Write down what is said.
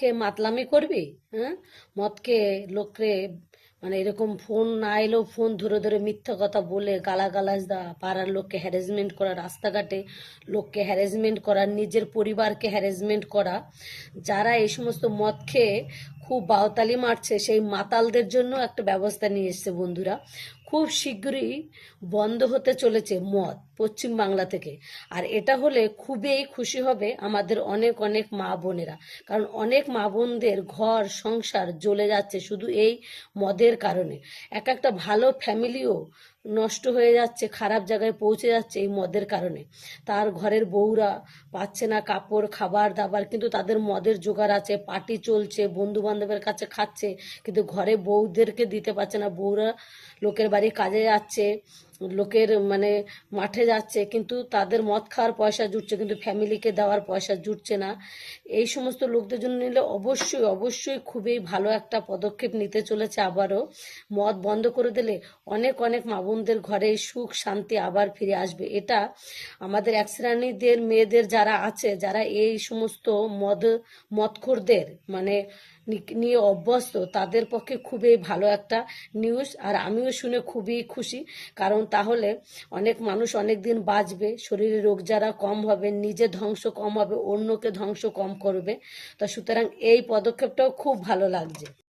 কে মাতলামি করবি? হ্যাঁ, মদকে লোকরে মানে এরকম ফোন না এলেও ফোন ধরে ধরে মিথ্যা কথা বলে গালাগালাজ দেওয়া, পাড়ার লোককে হ্যারাসমেন্ট করা, রাস্তাঘাটে লোককে হ্যারাসমেন্ট করা, নিজের পরিবারকে হ্যারাসমেন্ট করা। যারা এই সমস্ত মদ খেয়ে খুব বাউতালি মারছে সেই মাতালদের জন্য একটা ব্যবস্থা নিয়ে এসছে বন্ধুরা। খুব শীঘ্রই বন্ধ হতে চলেছে মদ পশ্চিম বাংলা থেকে। আর এটা হলে খুবই খুশি হবে আমাদের অনেক অনেক মা বোনেরা, কারণ অনেক মা বোনদের ঘর সংসার জ্বলে যাচ্ছে শুধু এই মদের কারণে। এক একটা ভালো ফ্যামিলিও নষ্ট হয়ে যাচ্ছে, খারাপ জায়গায় পৌঁছে যাচ্ছে এই মদের কারণে। তার ঘরের বউরা পাচ্ছে না কাপড় খাবার দাবার, কিন্তু তাদের মদের জোগাড় আছে, পার্টি চলছে, বন্ধু বান্ধবের কাছে খাচ্ছে, কিন্তু ঘরে বউদেরকে দিতে পারছে না। বউরা লোকের বাড়ি কাজে যাচ্ছে, লোকের মানে মাঠে যাচ্ছে, কিন্তু তাদের মদ খাওয়ার পয়সা জুটছে, কিন্তু ফ্যামিলিকে দেওয়ার পয়সা জুটছে না। এই সমস্ত লোকদের জন্য নিলে অবশ্যই অবশ্যই খুবই ভালো একটা পদক্ষেপ নিতে চলেছে আবারও। মদ বন্ধ করে দিলে অনেক অনেক মা বোনদের ঘরে সুখ শান্তি আবার ফিরে আসবে। এটা আমাদের এক শ্রেণীদের মেয়েদের যারা আছে, যারা এই সমস্ত মদখোরদের মানে নিয়ে অভ্যস্ত, তাদের পক্ষে খুবই ভালো একটা নিউজ। আর আমিও শুনে খুবই খুশি, কারণ তাহলে অনেক মানুষ অনেক দিন বাঁচবে, শরীরে রোগ যারা কম হবে, নিজে ধ্বংস কম হবে, অন্যকে ধ্বংস কম করবে। তা সুতরাং এই পদক্ষেপটাও খুব ভালো লাগছে।